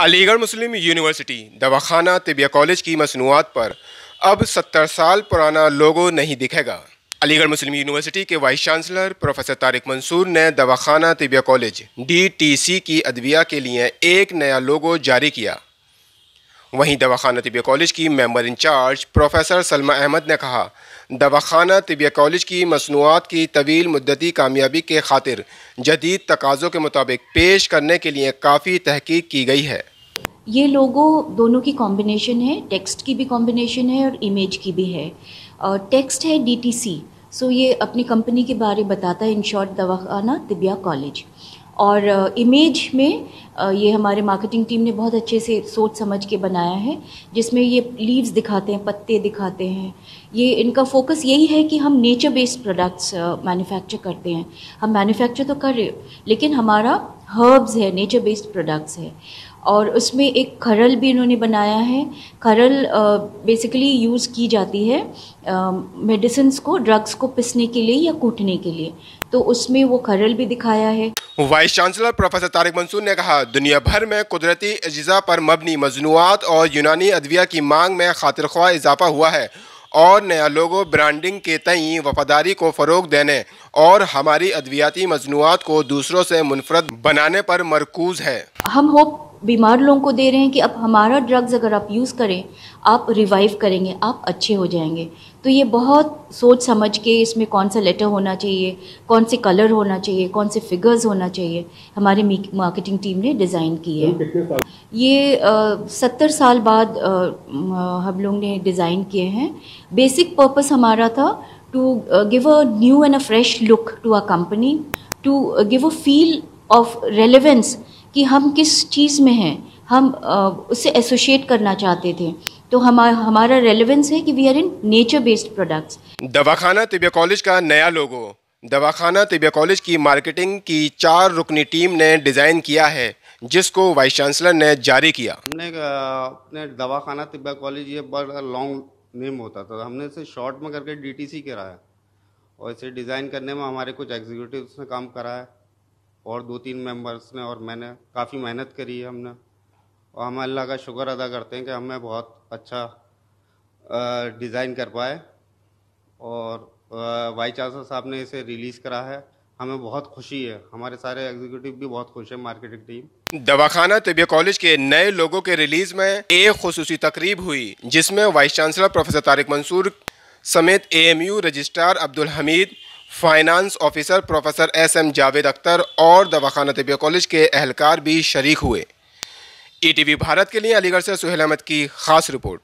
Aligarh Muslim university दवाखाना Tibbiya college की मसनूआत पर अब 70 साल पुराना लोगो नहीं दिखेगा। अलीगढ़ मुस्लिम यूनिवर्सिटी के vice chancellor professor Tariq Mansoor ने दवाखाना तिबिया कॉलेज DTC की अदविया के लिए एक नया लोगो जारी किया। वहीं दवाखाना तिबिया कॉलेज की member in-charge professor Salma Ahmad ने कहा, दवाखाना तिबिया कॉलेज की मसनूआत की तवील मुद्दती कामयाबी के खातिर जदीद तकाज़ों के मुताबिक पेश करने के लिए काफ़ी तहकीक की गई है। ये लोगो दोनों की कॉम्बिनेशन है, टेक्स्ट की भी कॉम्बिनेशन है और इमेज की भी है। टेक्स्ट है DTC, सो ये अपनी कंपनी के बारे बताता है, इन शॉर्ट दवाखाना तिबिया कॉलेज। और इमेज में ये हमारे मार्केटिंग टीम ने बहुत अच्छे से सोच समझ के बनाया है, जिसमें ये लीव्स दिखाते हैं, पत्ते दिखाते हैं। ये इनका फोकस यही है कि हम नेचर बेस्ड प्रोडक्ट्स मैन्युफैक्चर करते हैं। हम मैन्युफैक्चर तो कर रहे हो, लेकिन हमारा हर्ब्स है, नेचर बेस्ड प्रोडक्ट्स है। और उसमें एक खरल भी इन्होंने बनाया है। खरल बेसिकली यूज़ की जाती है मेडिसिन्स को, ड्रग्स को पिसने के लिए या कूटने के लिए, तो उसमें वो खरल भी दिखाया है। Vice chancellor professor Tariq Mansoor ने कहा, दुनिया भर में कुदरती अज्जा पर मबनी मजनूआत और यूनानी अदविया की मांग में खातिरख्वाह इजाफा हुआ है और नया लोगो ब्रांडिंग के तई वफादारी को फ़रोग देने और हमारी अद्वियाती मजनूआत को दूसरों से मुनफरद बनाने पर मरकूज है। हम होप बीमार लोगों को दे रहे हैं कि अब हमारा ड्रग्स अगर आप यूज़ करें, आप रिवाइव करेंगे, आप अच्छे हो जाएंगे। तो ये बहुत सोच समझ के इसमें कौन सा लेटर होना चाहिए, कौन से कलर होना चाहिए, कौन से फिगर्स होना चाहिए, हमारी मार्केटिंग टीम ने डिज़ाइन की है। ये 70 साल बाद हम लोग ने डिज़ाइन किए हैं। बेसिक पर्पस हमारा था to give a new and a fresh look to our company, to give a feel of relevance कि हम किस चीज़ में हैं, हम उससे एसोसिएट करना चाहते थे। तो हमारा रेलेवेंस है कि we are in nature based products. Dawakhana Tibbiya college का नया लोगो दवाखाना तिबिया कॉलेज की मार्केटिंग की 4 रुकनी टीम ने डिज़ाइन किया है, जिसको वाइस चांसलर ने जारी किया। हमने अपने दवाखाना तिबिया कॉलेज, ये बड़ा लॉन्ग नेम होता था, हमने इसे शॉर्ट में करके DTC करा है। और इसे डिज़ाइन करने में हमारे कुछ एग्जीक्यूटिव्स ने काम करा है और 2-3 मेंबर्स ने, और मैंने काफ़ी मेहनत करी है हमने। और हम अल्लाह का शुक्र अदा करते हैं कि हमें बहुत अच्छा डिज़ाइन कर पाए और वाइस चांसलर साहब ने इसे रिलीज़ करा है। हमें बहुत खुशी है, हमारे सारे एग्जीक्यूटिव भी बहुत खुश है, मार्केटिंग टीम। दवाखाना तिबिया कॉलेज के नए लोगों के रिलीज में एक खुसूसी तकरीब हुई, जिसमें vice chancellor professor Tariq Mansoor समेत AMU registrar Abdul Hamid, finance officer professor SM Javed Akhtar और दवाखाना तिबिया कॉलेज के अहलकार भी शरीक हुए। ETV भारत के लिए अलीगढ़ से सुहेल अहमद की खास रिपोर्ट।